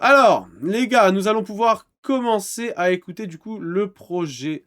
Alors, les gars, nous allons pouvoir commencer à écouter du coup le projet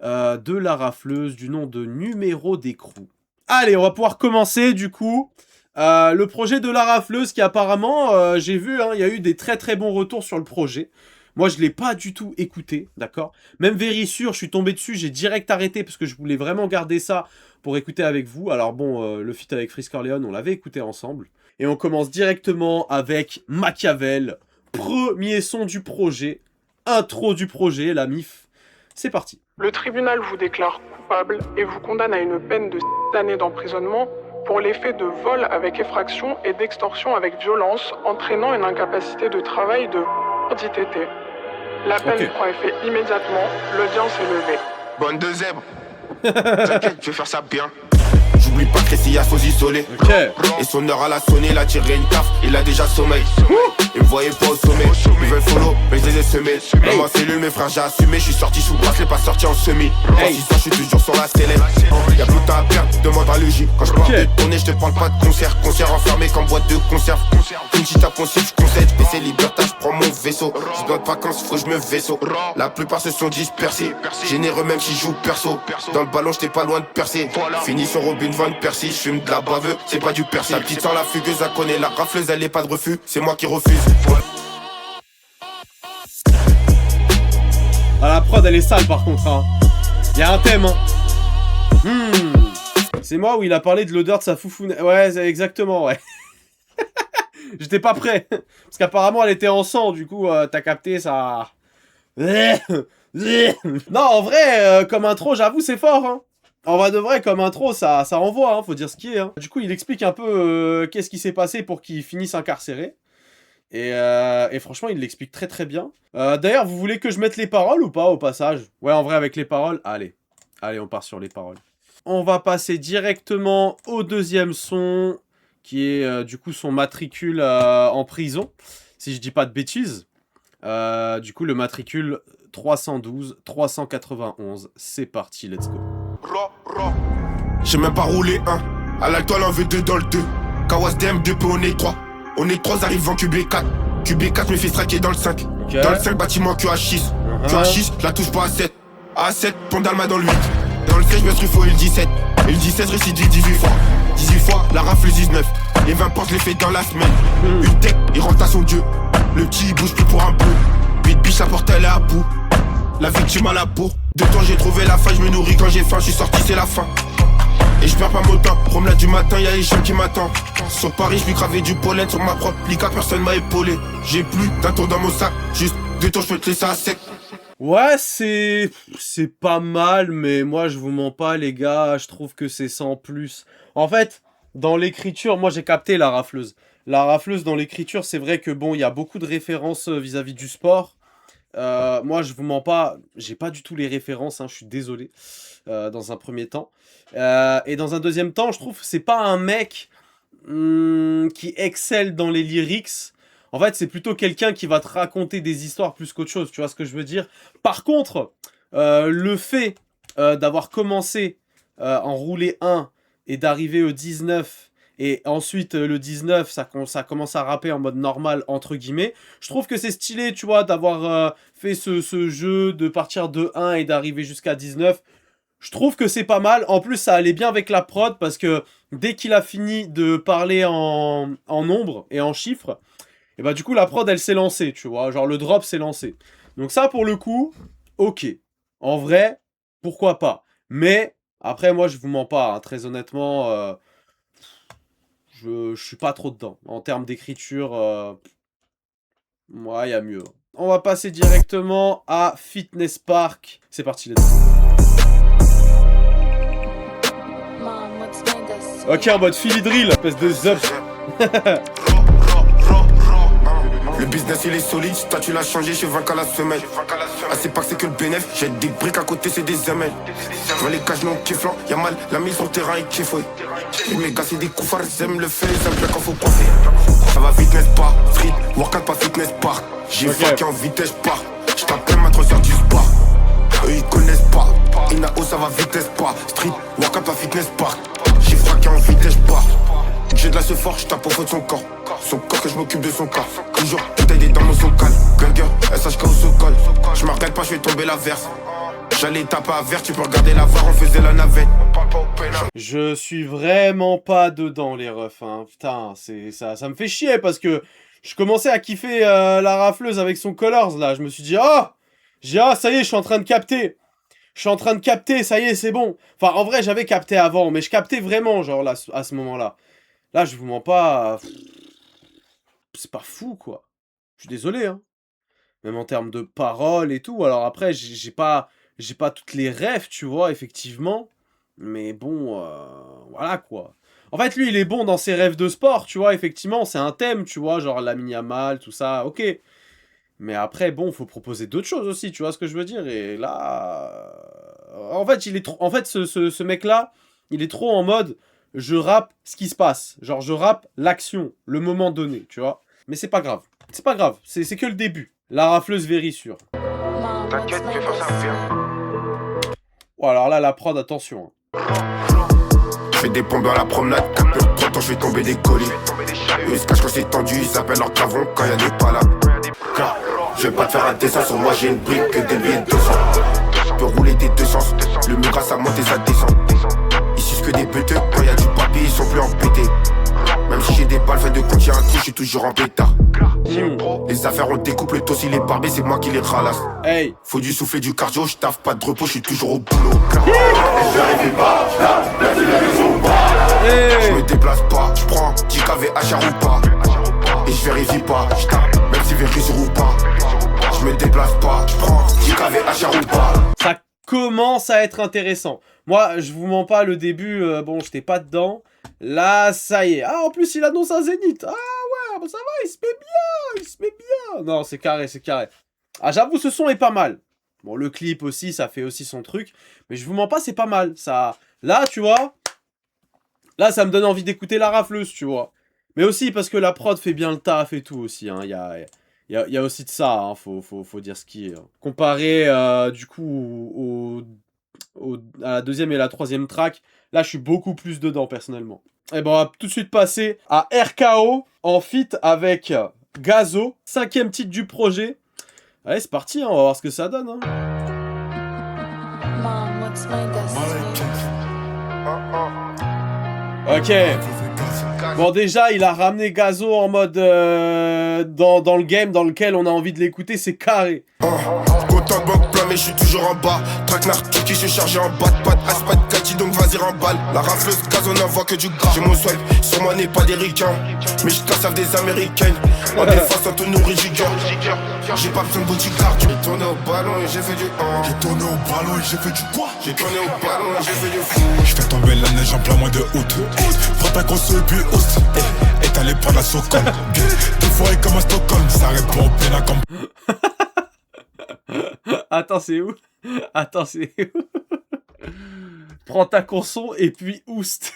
de la rafleuse du nom de Numéro d'écrou. Allez, on va pouvoir commencer du coup le projet de la rafleuse qui apparemment, j'ai vu, hein, il y a eu des très très bons retours sur le projet. Moi, je l'ai pas du tout écouté, d'accord? Même Vérissure, je suis tombé dessus, j'ai direct arrêté parce que je voulais vraiment garder ça pour écouter avec vous. Alors bon, le feat avec Frisk Orleans, on l'avait écouté ensemble. Et on commence directement avec Machiavel. Premier son du projet, intro du projet, la MIF. C'est parti. Le tribunal vous déclare coupable et vous condamne à une peine de 7 années d'emprisonnement pour les faits de vol avec effraction et d'extorsion avec violence entraînant une incapacité de travail de d'ITT. La peine prend effet immédiatement, l'audience est levée. Bonne de zèbre. T'inquiète, je vais faire ça bien. J'oublie pas que Ressia faut isoler. Et son heure à la sonner, il a tiré une taf, il a déjà sommeil. Ils me voyaient pas au sommet, ils veulent follow, mais je les ai semés. Même en cellule, mes frères j'ai assumé, je suis sorti sous bracelet, pas sorti en semi. Dans 6 ans, je suis toujours sur la sellette. Y'a plus de temps à perdre, demande à Luigi. Quand je parle de tournée, je te parle pas de concert. Concert enfermé comme boîte de conserve. Une petite tape possible, je concède. PC liberté, je prends mon vaisseau. Je dois de vacances, faut que je me vaisseau. La plupart se sont dispersés. Généreux même si je joue perso. Dans le ballon, j'étais pas loin de percer. Fini sur Robin Van Persie, j'fume de la baveux, c'est pas du persil. La petite sans la fugueuse, elle connaît la rafleuse, elle est pas de refus. C'est moi qui refuse. Ah, la prod elle est sale par contre, hein. Y'a un thème, hein. C'est moi où il a parlé de l'odeur de sa foufoune. Ouais, exactement, ouais. J'étais pas prêt. Parce qu'apparemment elle était en sang, du coup t'as capté ça. Non, en vrai, comme intro, j'avoue, c'est fort, hein. En vrai de vrai, comme intro, ça envoie, hein, faut dire ce qui est. Hein. Du coup, il explique un peu qu'est-ce qui s'est passé pour qu'il finisse incarcéré. Et franchement, il l'explique très très bien. D'ailleurs, vous voulez que je mette les paroles ou pas au passage? Ouais, en vrai, avec les paroles, allez. Allez, on part sur les paroles. On va passer directement au deuxième son, qui est du coup son matricule en prison, si je dis pas de bêtises. Du coup, le matricule 312-391. C'est parti, let's go. J'ai même pas roulé un. À la toile en V2 dans le 2. Kawas DM2 peu on est 3. On est 3 arrivant QB4. QB4 me fait straquer dans le 5. Dans le 5 bâtiment QH6. QH6 je la touche pas à 7. À 7 ton dalma dans le 8. Dans le 16 je me truffe et le 17. Et le 17 récidive 18 fois. 18 fois la rafle 19. Les 20 portes je les fais dans la semaine. Une tech il rentre à son dieu. Le petit il bouge plus pour un peu. 8 biches la porte elle est à bout. La victime à la peau. De temps j'ai trouvé la faim, je me nourris quand j'ai faim, je suis sorti c'est la fin. Et je perds pas mon temps, promenade du matin, y'a les chiens qui m'attendent. Sur Paris, je lui cravé du pollen sur ma propre plica, personne m'a épaulé. J'ai plus d'un tour dans mon sac, juste 2 tours, je peux te laisser à sec. Ouais, c'est pas mal, mais moi je vous mens pas les gars, je trouve que c'est sans plus. En fait, dans l'écriture, moi j'ai capté la rafleuse. La rafleuse dans l'écriture, c'est vrai que bon, il y a beaucoup de références vis-à-vis du sport. Moi je vous mens pas, j'ai pas du tout les références, hein, je suis désolé dans un premier temps. Et dans un deuxième temps, je trouve que c'est pas un mec qui excelle dans les lyrics. En fait, c'est plutôt quelqu'un qui va te raconter des histoires plus qu'autre chose, tu vois ce que je veux dire. Par contre, le fait d'avoir commencé en roulé 1 et d'arriver au 19... Et ensuite, le 19, ça commence à rapper en mode normal, entre guillemets. Je trouve que c'est stylé, tu vois, d'avoir fait ce jeu, de partir de 1 et d'arriver jusqu'à 19. Je trouve que c'est pas mal. En plus, ça allait bien avec la prod, parce que dès qu'il a fini de parler en nombres et en chiffres, et bah du coup, la prod, elle s'est lancée, tu vois. Genre, le drop s'est lancé. Donc ça, pour le coup, ok. En vrai, pourquoi pas. Mais, après, moi, je vous mens pas, hein, très honnêtement... Je suis pas trop dedans. En termes d'écriture, moi, il y a mieux. On va passer directement à Fitness Park. C'est parti, les deux. Ok, en mode Philly Drill, espèce de zub. Le business il est solide, toi tu l'as changé, je 20 à la semaine. Ah c'est pas que c'est que le bénéf, j'ai des briques à côté c'est des semelles. Dans les cages non kifflant, y'a mal, la mise sur le terrain et kiffe. Et mes gars c'est des coups fards, j'aime le fait, ça me plaît quand faut passer. Ça va vite n'est-ce pas, street, workout pas fitness park. J'ai fucké en vitesse pars, j't'appelle ma transfert du sport. Eux ils connaissent pas, Inao ça va vitesse pas, street, workout pas fitness park. J'ai fraqué en vitesse pars. J'ai de la ce fort, je tape au fond de son corps. Son corps que je m'occupe de son corps. Toujours bouteille dans mon socal. Burger, SHK au socol. Je me regarde pas, je vais tomber la verse. J'allais taper à verre, tu peux regarder la VAR, on faisait la navette. Je suis vraiment pas dedans les refs, hein. Putain, ça me fait chier parce que je commençais à kiffer la rafleuse avec son Colors là. Je me suis dit, ah, ça y est, je suis en train de capter. Ça y est, c'est bon. Enfin, en vrai, j'avais capté avant, mais je captais vraiment, genre, là, à ce moment-là. Là, je vous mens pas. C'est pas fou, quoi. Je suis désolé, hein. Même en termes de paroles et tout. Alors après, j'ai pas toutes les rêves, tu vois, effectivement. Mais bon, voilà, quoi. En fait, lui, il est bon dans ses rêves de sport, tu vois, effectivement. C'est un thème, tu vois, genre Lamine Yamal, tout ça, ok. Mais après, bon, faut proposer d'autres choses aussi, tu vois ce que je veux dire. Et là... En fait, ce mec-là, il est trop en mode... Je rappe ce qui se passe. Genre, je rappe l'action, le moment donné, tu vois. Mais c'est pas grave. C'est pas grave, c'est que le début. La rafleuse Vérissure. T'inquiète, tu fais ça bien. Oh, alors là, la prod, attention. Je fais des pompes dans la promenade, 4 heures, 30 ans, je vais tomber des colis. Eux, ils se cachent quand c'est tendu, ils s'appellent leur clavon quand y'a des palabres. Je vais pas te faire un dessin, sur moi j'ai une brique que des billets de 200. Je peux rouler des deux sens, le mur grâce à monter ça descend. Ils sucent que des buteux, quand y'a du papier ils sont plus embêtés. Même si j'ai des balles faites de compte, y'a un trou, je suis toujours en pétard. Les affaires on découpe le tossi, les barbés c'est moi qui les ralasse. Hey. Faut du souffler du cardio, je taffe pas de repos, je suis toujours au boulot. Je me déplace pas, je prends 10 KV HR ou pas. Et je vérifie pas, je tape, même si vérifie ou pas. Je me déplace pas, je prends 10 KV HR ou pas. Ça commence à être intéressant. Moi, je vous mens pas, le début, bon, j'étais pas dedans. Là, ça y est. Ah, en plus, il annonce un Zénith. Ah ouais, bah ça va, il se met bien. Non, c'est carré. Ah, j'avoue, ce son est pas mal. Bon, le clip aussi, ça fait aussi son truc. Mais je vous mens pas, c'est pas mal. Ça, là, tu vois, là, ça me donne envie d'écouter la rafleuse, tu vois. Mais aussi parce que la prod fait bien le taf et tout aussi, hein. Il y a aussi de ça, hein. Faut dire ce qui est. Hein. Comparé, du coup, à la deuxième et la troisième track, là, je suis beaucoup plus dedans, personnellement. Et bon, on va tout de suite passer à RKO, en feat avec Gazo, 5e titre du projet. Allez, c'est parti, hein, on va voir ce que ça donne. Hein. Mom, what's my destiny? Ok. Bon, déjà, il a ramené Gazo en mode dans le game dans lequel on a envie de l'écouter, c'est carré. Content de banque plein mais je suis toujours en bas. Traquenard qui je suis chargé en bas de patte. Aspat Kati donc vas-y remballe. La rafleuse gaz on n'envoie que du gars. J'ai mon swipe, sur moi n'est pas des ricains. Mais je t'en des américaines. En défense on te nourrit du cœur. J'ai pas besoin de bodyguard. J'ai tourné au ballon et j'ai fait du J'ai tourné au ballon et j'ai fait du quoi? J'ai tourné au ballon et j'ai fait du fou. Je fais tomber la neige en plein mois de août. Prends ta console puis oust. Et t'allais prendre la socole. Deux fois comme à Stockholm. Ça répond au plein comme. Attends, c'est où? Prends ta conson et puis oust.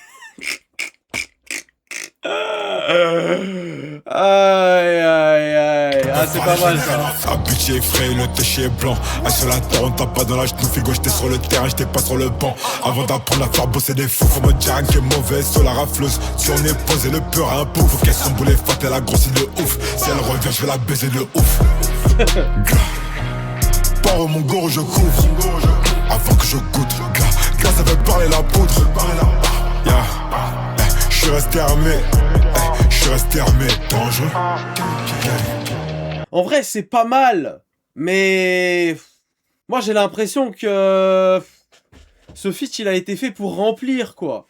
Aïe. Ah, c'est pas mal ça. Habitué frais, le téché est blanc. Ah, sur la terre, on tape pas dans la genou. Figo, j'étais sur le terrain, j'étais pas sur le banc. Avant d'apprendre à faire bosser des fous, faut me dire un qui est mauvais sur la rafleuse. Si on est posé, le peur à un pot. Faut qu'elle s'emboule et fat, elle a grossi de ouf. Si elle revient, je vais la baiser de ouf. Paro mon gore, je couvre. Avant que je goûte. Gars, ça fait parler la poudre. Yeah. Je suis resté armé. Je suis resté armé, dangereux. En vrai, c'est pas mal. Mais... moi, j'ai l'impression que... ce feat, il a été fait pour remplir, quoi.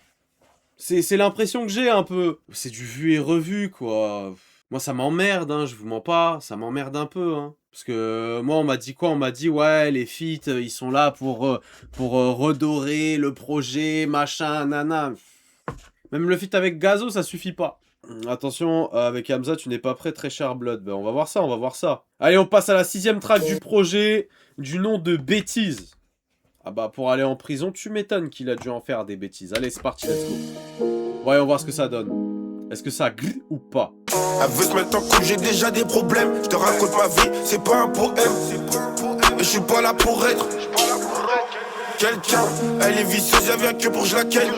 C'est l'impression que j'ai, un peu. C'est du vu et revu, quoi. Moi, ça m'emmerde, hein, je vous mens pas. Ça m'emmerde un peu, hein. Parce que moi, on m'a dit quoi? On m'a dit, ouais, les feats, ils sont là pour redorer le projet, machin, nana. Même le feat avec Gazo, ça suffit pas. Attention, avec Hamza, tu n'es pas prêt, très cher Blood. Ben, on va voir ça. Allez, on passe à la 6e track du projet, du nom de Bêtise. Ah bah, pour aller en prison, tu m'étonnes qu'il a dû en faire des bêtises. Allez, c'est parti, let's go. Voyons voir ce que ça donne. Est-ce que ça glisse ou pas? Elle veut se mettre en couple, j'ai déjà des problèmes. Je te raconte ma vie, c'est pas un poème. Et je suis pas là pour être. quelqu'un. Elle est vicieuse, elle vient que pour que je la ken.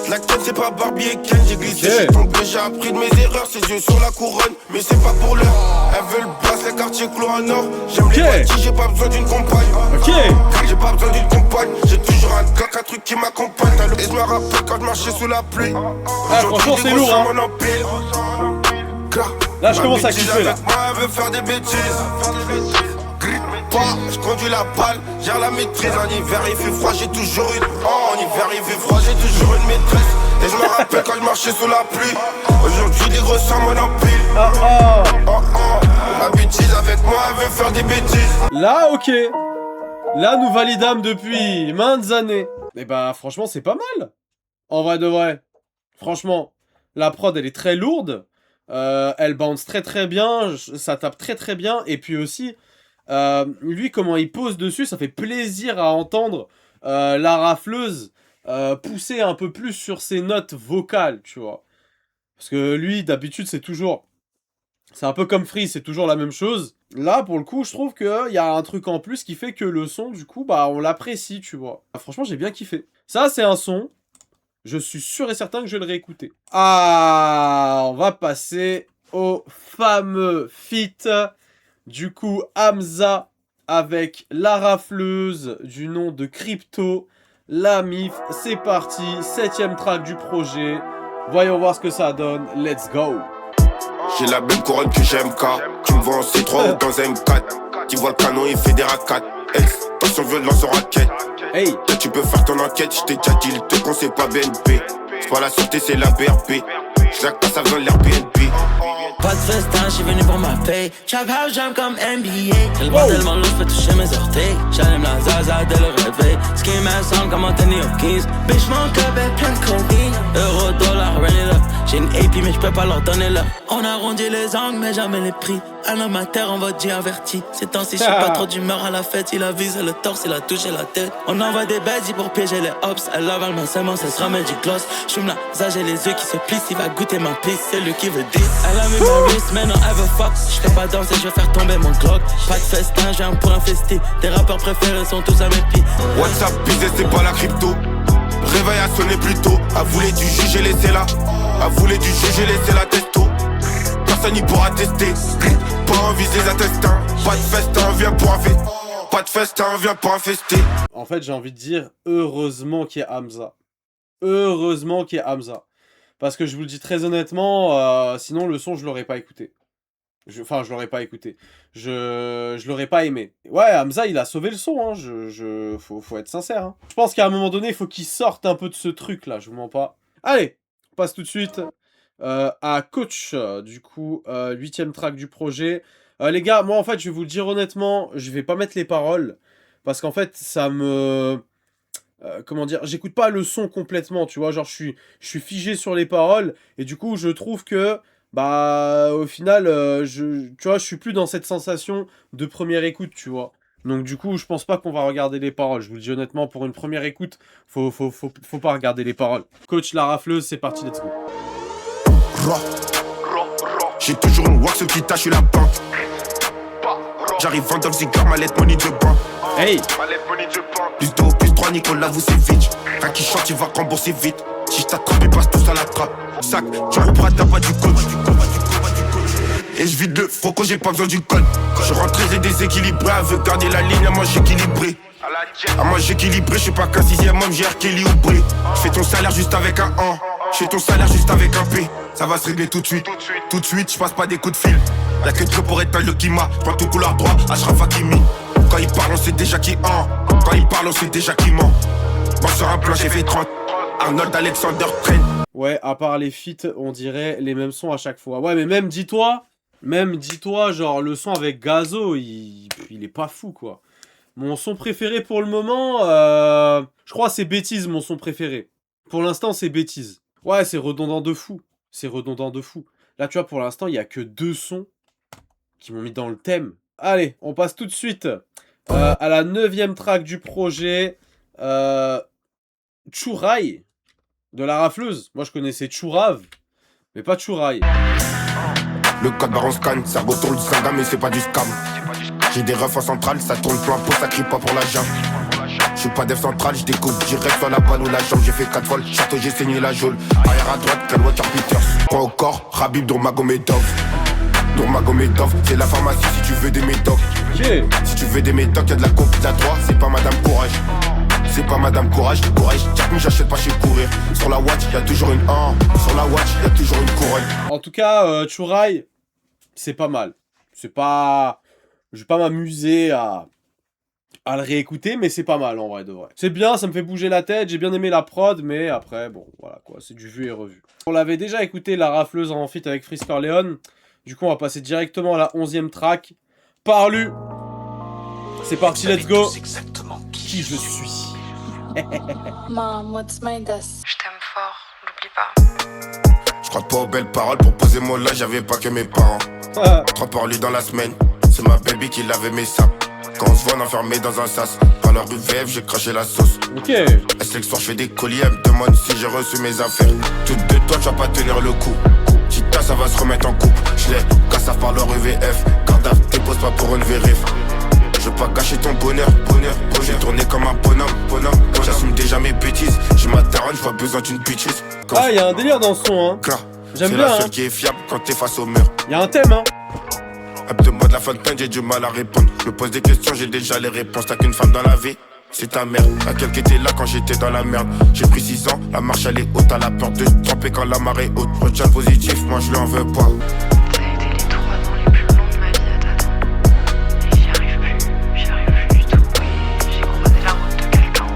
La ken, c'est pas Barbie et Ken. J'ai glissé, j'ai tombé, j'ai appris de mes erreurs. Ses yeux sur la couronne, mais c'est pas pour l'heure. Elle veut le bracelet quartier clos en or. J'aime les bâtis, j'ai pas besoin d'une compagne. J'ai pas besoin d'une compagne. J'ai toujours un coq, un truc qui m'accompagne. Et je me rappelle quand je marchais sous la pluie. Franchement, c'est lourd, hein. Là, je commence à kiffer, là. Moi, elle veut faire des bêtises. Je conduis la balle, j'ai la maîtrise. En hiver il fait froid, j'ai toujours une. En hiver il fait froid, j'ai toujours une maîtresse. Et je me rappelle quand je marchais sous la pluie. Aujourd'hui des gros sans mon empile. La bêtise avec moi, elle veut faire des bêtises. Là, ok. Là, nous validâmes depuis maintes années. Et bah, franchement, c'est pas mal. En vrai de vrai. Franchement, la prod, elle est très lourde. Elle bounce très très bien. Ça tape très très bien. Et puis aussi... lui, comment il pose dessus, ça fait plaisir à entendre la rafleuse pousser un peu plus sur ses notes vocales, tu vois. Parce que lui, d'habitude, c'est toujours... C'est un peu comme Free, c'est toujours la même chose. Là, pour le coup, je trouve qu'il y a un truc en plus qui fait que le son, du coup, bah, on l'apprécie, tu vois. Franchement, j'ai bien kiffé. Ça, c'est un son. Je suis sûr et certain que je vais le réécouter. Ah, on va passer au fameux feat. Du coup, Hamza avec la rafleuse du nom de Crypto, la MIF, c'est parti, 7ème track du projet. Voyons voir ce que ça donne, let's go. J'ai la même couronne que j'aime, tu me vois en C3 ou dans M4. Tu vois le canon, il fait des racattes. Attention, violence en raquette. Hey, toi, tu peux faire ton enquête, je t'ai déjà dit, le te c'est pas BNP. C'est pas la sûreté, c'est la BRP. J'laque pas, ça besoin de l'Airbnb. Pas de festin, j'suis venu pour ma paye. Trap house, j'aime comme NBA. J'ai le bras tellement lourd, j'peux toucher mes orteils. J'allume la zaza dès le réveil. Ski me comme Anthony Hopkins. Bitch, mon club est plein de codeine. Euro, dollar, run it up. J'ai une AP, mais j'peux pas leur donner là. On arrondit les angles, mais jamais les prix. Un homme à terre, on va dire averti. Ces temps-ci, j'suis pas trop d'humeur à la fête. Il a visé le torse, il a touché la tête. On envoie des badges pour piéger les hops. Elle lave le massement, ça se remet du gloss. J'fume la zaza, j'ai les yeux qui se plissent. Il va goûter ma piste, c'est lui qui veut 10. Elle a mis ma wrist, mais non, elle veut fuck. J'fais pas danser, j'vais faire tomber mon Glock. Pas de festin, j'ai un point infesti. Tes rappeurs préférés sont tous à mes pieds. WhatsApp, business, c'est pas la crypto. Réveil a sonné plus tôt. A voulu du juger, laissez la. A voulu du juger, laissez la testo. Personne n'y pourra tester. Pas envie des intestins. Pas de festin, viens pour un fait. Pas de festin, viens pour infester. En fait, j'ai envie de dire, heureusement qu'il y a Hamza. Heureusement qu'il y a Hamza. Parce que je vous le dis très honnêtement, sinon le son, je l'aurais pas écouté. Enfin, je l'aurais pas écouté. Je l'aurais pas aimé. Ouais, Hamza, il a sauvé le son, hein. Faut être sincère, hein. Je pense qu'à un moment donné, il faut qu'il sorte un peu de ce truc-là, je vous mens pas. Allez, on passe tout de suite à Coach, du coup, 8ème track du projet. Les gars, moi, en fait, je vais vous le dire honnêtement, je vais pas mettre les paroles, parce qu'en fait, ça me... comment dire, j'écoute pas le son complètement, tu vois, genre je suis figé sur les paroles, et du coup je trouve que, bah, au final, tu vois, je suis plus dans cette sensation de première écoute, tu vois. Donc du coup, je pense pas qu'on va regarder les paroles, je vous le dis honnêtement, pour une première écoute, faut pas regarder les paroles. Coach, la rafleuse, c'est parti, let's go. J'ai toujours une wax qui tâche la banque. J'arrive vendant le cigare, mallette money de banque. Hey! Plus 2 plus 3, Nicolas Vucevic. Quand qui chante, il va rembourser vite. Si je t'attrape, il passe tous à la trappe. Sac, tu reprends ta pas du coach. Et je vide le froco, j'ai pas besoin du code. Je rentre très déséquilibré, elle veut garder la ligne, à manger équilibré. À manger équilibré, je suis pas qu'un 6ème homme, j'ai Kelly ou Bré. Je fais ton salaire juste avec un an. Je fais ton salaire juste avec un P. Ça va se régler tout de suite. Tout de suite, je passe pas des coups de fil. Y'a que trop pour éteindre le climat. Je prends tout couloir droit, Ashraf Hakimi. Quand il parle, on sait déjà qui en. Quand il parle, on sait déjà qui ment. Moi sur un plan, j'ai fait 30. Arnold Alexander traîne. Ouais, à part les feats, on dirait les mêmes sons à chaque fois. Ouais, mais même dis-toi, genre le son avec Gazo, il est pas fou, quoi. Mon son préféré pour le moment, je crois c'est Bêtise, mon son préféré. Pour l'instant, c'est Bêtise. Ouais, c'est redondant de fou. C'est redondant de fou. Là, tu vois, pour l'instant, il y a que 2 sons qui m'ont mis dans le thème. Allez, on passe tout de suite à la 9ème track du projet. Chouraï de la rafleuse. Moi, je connaissais Chourave, mais pas Chouraï. Le code barre en scan, ça retourne le saga, mais c'est pas du scam. J'ai des refs en centrale, ça tourne plein pot, ça crie pas pour la jambe. J'suis pas dev central, j'découpe direct sur la balle ou la jambe. J'ai fait 4 vols, château, j'ai saigné la geôle. Arrière à droite, Cal Walter Peters. Point au corps, Rabib Dourmagomedov. Dourmagomedov, c'est la pharmacie si tu veux des médocs. Ok. Si tu veux des médocs, y'a de la compte à toi, c'est pas Madame Courage. C'est pas Madame Courage, Jack, mais j'achète pas chez Courir. Sur la watch, y'a toujours une sur la watch, y'a toujours une couronne. En tout cas, Chouraï, c'est pas mal. C'est pas... Je vais pas m'amuser à le réécouter, mais c'est pas mal en vrai de vrai. C'est bien, ça me fait bouger la tête, j'ai bien aimé la prod, mais après, bon, voilà quoi, c'est du vu et revu. On l'avait déjà écouté, La Rafleuse en feat avec Freeze Corleone. Du coup, on va passer directement à la 11e track. Parlu. C'est parti, let's go. Qui je suis. Mom, what's my desk? Je t'aime fort, n'oublie pas. Je crois pas aux belles paroles, pour poser mon là, j'avais pas que mes parents. 3 par lui dans la semaine, c'est ma baby qui lavait mes sacs. Quand on se voit enfermé dans un sas, par leur rue VF, j'ai craché la sauce. Ok. Est-ce que le soir je fais des colis, elle me demande si j'ai reçu mes affaires. Toutes de toi, tu vas pas tenir le coup. Chita, ça va se remettre en coupe. Je les casse par leur UVF. Cardaf, dépose pas pour une vérif. Je veux pas gâcher ton bonheur. J'ai tourné comme un bonhomme. J'assume déjà mes bêtises. J'ai ma daronne, j'ai pas besoin d'une bitches. Ah, y'a un délire dans ce son, hein. J'aime bien, c'est la seule hein. qui est fiable quand t'es face au mur. Y'a un thème, hein. Demande la fontaine, j'ai du mal à répondre. Je me pose des questions, j'ai déjà les réponses. T'as qu'une femme dans la vie, c'est ta mère. Laquelle qui était là quand j'étais dans la merde. J'ai pris 6 ans, la marche elle est haute. À la peur de se tremper quand la marée haute. Retiens le positif, moi je lui en veux pas. Ça a été les 3 ans les plus longs de ma vie à t'attendre. Et j'y arrive plus du tout. Et j'ai croisé la route de quelqu'un.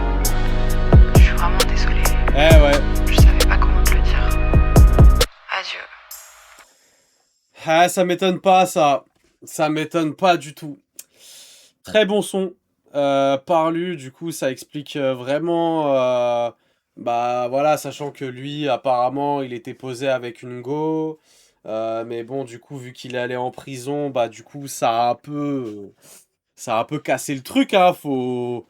Je suis vraiment désolée. Eh ouais. Je savais pas comment te le dire. Adieu. Ah, ça m'étonne pas, ça. Ça m'étonne pas du tout. Très bon son. Parlu, du coup, ça explique vraiment... bah voilà, sachant que lui, apparemment, il était posé avec une go. Mais bon, du coup, vu qu'il est allé en prison, bah du coup, ça a un peu cassé le truc, hein. Faut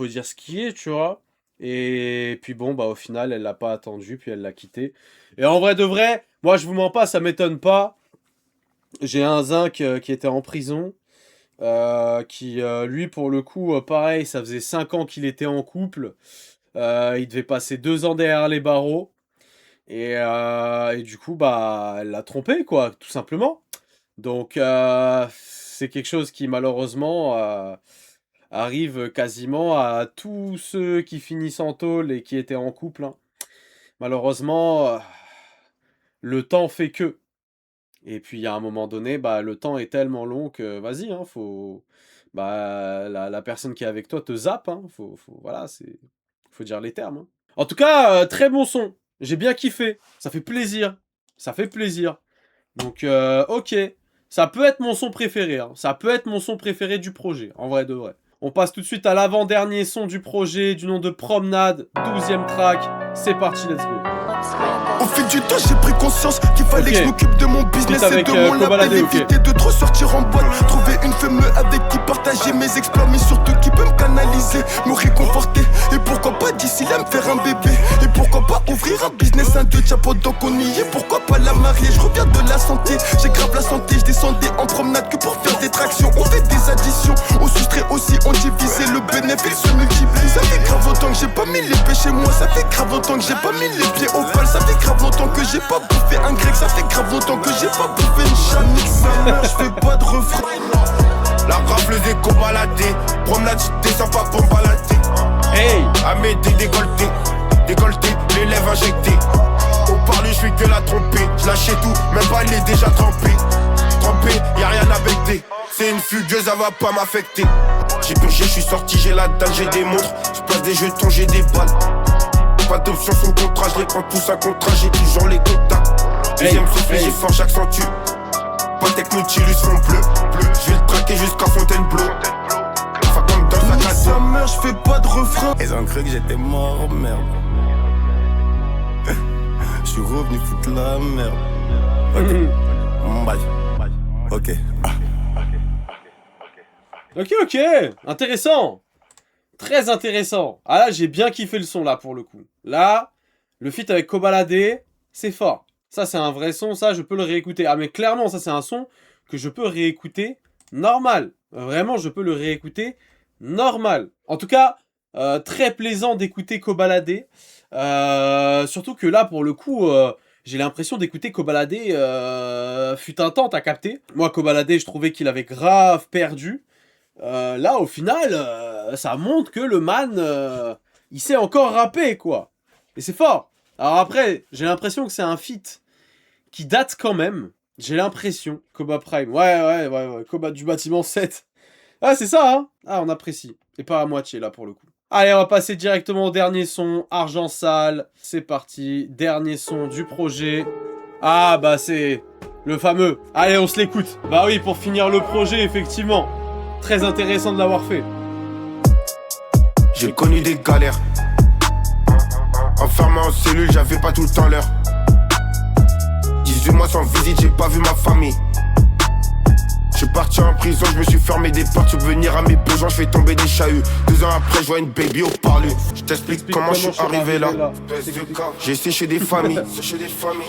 dire ce qui est, tu vois. Et puis bon, bah au final, elle l'a pas attendu, puis elle l'a quitté. Et en vrai de vrai, moi je vous mens pas, ça m'étonne pas. J'ai un zinc qui était en prison, qui lui pour le coup, pareil, ça faisait 5 ans qu'il était en couple. Il devait passer 2 ans derrière les barreaux. Et du coup, bah, elle l'a trompé, quoi, tout simplement. Donc, c'est quelque chose qui, malheureusement, arrive quasiment à tous ceux qui finissent en tôle et qui étaient en couple, hein. Malheureusement, le temps fait que. Et puis, à un moment donné, bah, le temps est tellement long que, vas-y, hein, faut... Bah, la personne qui est avec toi te zappe, hein. Voilà, faut dire les termes, hein. En tout cas, très bon son. J'ai bien kiffé. Ça fait plaisir. Ça fait plaisir. Donc, ok. Ça peut être mon son préféré, hein. Ça peut être mon son préféré du projet, en vrai de vrai. On passe tout de suite à l'avant-dernier son du projet, du nom de Promenade, 12e track. C'est parti, let's go. Au fil du temps, j'ai pris conscience qu'il fallait que je m'occupe de mon business et de mon label. Éviter de trop sortir en boîte. Trouver une femme avec qui partager mes exploits, mais surtout qui peut me canaliser, me réconforter. Et pourquoi pas d'ici là me faire un bébé. Et pourquoi pas ouvrir un business, un deux chapeaux donc on y est. Pourquoi pas la marier, je reviens de la santé. J'ai grave la santé, je descendais en promenade que pour faire des tractions. On fait des additions, on soustrait aussi, on divisait. Le bénéfice se multiplie. Ça fait grave longtemps que j'ai pas mis les pieds chez moi. Ça fait grave longtemps que j'ai pas mis les pieds au pal. Ça fait grave longtemps que j'ai pas bouffé un grec. Ça fait grave longtemps que j'ai pas bouffé une chamique. Sa mère, j'fais pas de refrain. La rafleuse est cobaladée. Promenade, j'descends pas pour me balader. Hey! Amédée décolleté, les lèvres injectées. Au parler, j'fais que la tromper. J'lâchais tout, même pas elle est déjà trempée. Trempée, y'a rien à becter. C'est une fugueuse, elle va pas m'affecter. J'ai purgé, j'suis sorti, j'ai la dalle, j'ai des montres. J'place des jetons, j'ai des balles. Pas d'option sur le contrat, je les prends tous un contrat, j'ai toujours les contacts. Deuxième souffle, j'ai fort, j'accentue. Pas Technoutilus fond bleu. Je vais le traquer jusqu'à Fontainebleau. Enfin comme dans sa casse. Sa mère, je fais pas de refrain. Ils ont cru que j'étais mort, merde. Je suis revenu foutre la merde. Ok. Bye. Ok. Ok, intéressant. Très intéressant. Ah là, j'ai bien kiffé le son là pour le coup. Là, le feat avec Kobalade, c'est fort. Ça, c'est un vrai son, ça, je peux le réécouter. Ah mais clairement, ça, c'est un son que je peux réécouter normal. Vraiment, je peux le réécouter normal. En tout cas, très plaisant d'écouter Kobalade. Surtout que là, pour le coup, j'ai l'impression d'écouter Kobalade fut un temps, t'as capté. Moi, Kobalade, je trouvais qu'il avait grave perdu. Là, au final, ça montre que le man, il sait encore rapper, quoi. Et c'est fort. Alors après, j'ai l'impression que c'est un feat qui date quand même. J'ai l'impression. Koba Prime. Ouais. Koba du bâtiment 7. Ah, c'est ça, hein. Ah, on apprécie. Et pas à moitié, là, pour le coup. Allez, on va passer directement au dernier son. Argent sale. C'est parti. Dernier son du projet. Ah, bah, c'est le fameux. Allez, on se l'écoute. Bah oui, pour finir le projet, effectivement. Très intéressant de l'avoir fait. J'ai connu des galères. Enfermé en cellule, j'avais pas tout le temps l'heure. 18 mois sans visite, j'ai pas vu ma famille. Je suis parti en prison, je me suis fermé des portes. Subvenir à mes besoins, je fais tomber des chahuts. 2 ans après, je vois une baby au parlu. Je t'explique comment je suis arrivé là. J'ai séché des familles.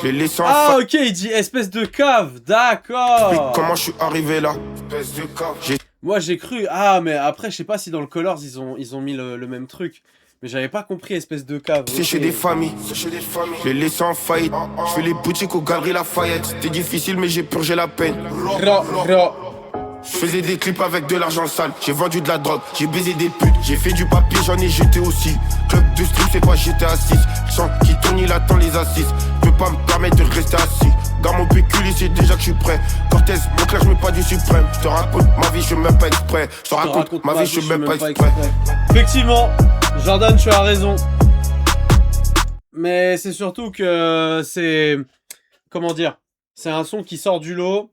Les laissé en Ah, ok, il dit espèce de cave. D'accord. Comment je suis arrivé là. Moi, j'ai cru... Ah, mais après, je sais pas si dans le Colors, ils ont mis le même truc. Mais j'avais pas compris, espèce de cave. C'est chez des familles, je les laisse en faillite. Je fais les boutiques aux Galeries Lafayette. C'était difficile mais j'ai purgé la peine. Je faisais des clips avec de l'argent sale. J'ai vendu de la drogue, j'ai baisé des putes. J'ai fait du papier, j'en ai jeté aussi. Club de stream, c'est pas j'étais assis. Chant qui tourne, il attend les assises. Je peux pas me permettre de rester assis. Garde mon pécule, il sait déjà que je suis prêt. Cortez, mon clair, je mets pas du suprême. Je te raconte ma vie, je fais même pas exprès. Je te raconte ma vie, je fais même pas exprès. Effectivement, Jordan, tu as raison. Mais c'est surtout que c'est... Comment dire? C'est un son qui sort du lot.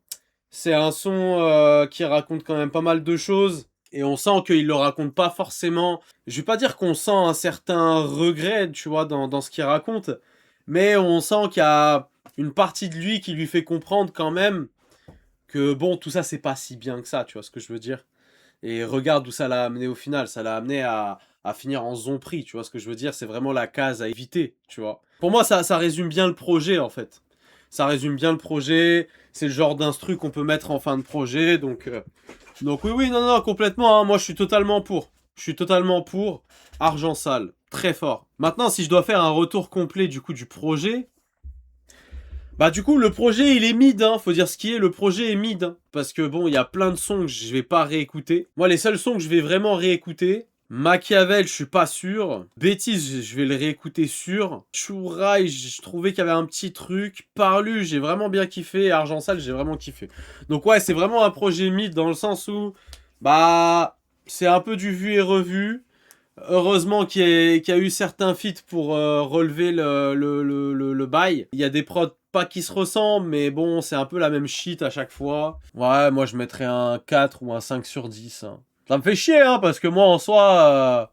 C'est un son qui raconte quand même pas mal de choses. Et on sent qu'il le raconte pas forcément... Je vais pas dire qu'on sent un certain regret, tu vois, dans ce qu'il raconte. Mais on sent qu'il y a une partie de lui qui lui fait comprendre quand même que, bon, tout ça, c'est pas si bien que ça, tu vois ce que je veux dire. Et regarde où ça l'a amené au final. Ça l'a amené à finir en zombie, tu vois ce que je veux dire. C'est vraiment la case à éviter, tu vois. Pour moi, ça résume bien le projet, en fait. Ça résume bien le projet. C'est le genre d'instru qu'on peut mettre en fin de projet. Donc oui, non, complètement. Hein. Moi, je suis totalement pour. Je suis totalement pour. Argent sale. Très fort. Maintenant, si je dois faire un retour complet du coup du projet... Bah du coup, le projet, il est mid, hein. Faut dire ce qui est, le projet est mid. Hein. Parce que bon, il y a plein de sons que je vais pas réécouter. Moi, les seuls sons que je vais vraiment réécouter... Machiavel, je suis pas sûr. Bêtise, je vais le réécouter sûr. Chouraï, je trouvais qu'il y avait un petit truc. Parlu, j'ai vraiment bien kiffé. Argent sale, j'ai vraiment kiffé. Donc ouais, c'est vraiment un projet mid dans le sens où... Bah... C'est un peu du vu et revu. Heureusement qu'il y a eu certains feats pour relever le bail. Il y a des prods pas qui se ressemblent, mais bon, c'est un peu la même shit à chaque fois. Ouais, moi je mettrais un 4 ou un 5 sur 10. Hein. Ça me fait chier, hein, parce que moi en soi,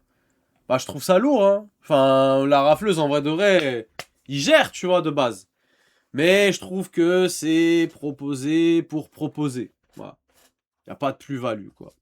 bah je trouve ça lourd. Hein. Enfin, la rafleuse en vrai de vrai, il gère, tu vois, de base. Mais je trouve que c'est proposé pour proposer. Voilà. Y a pas de plus-value, quoi.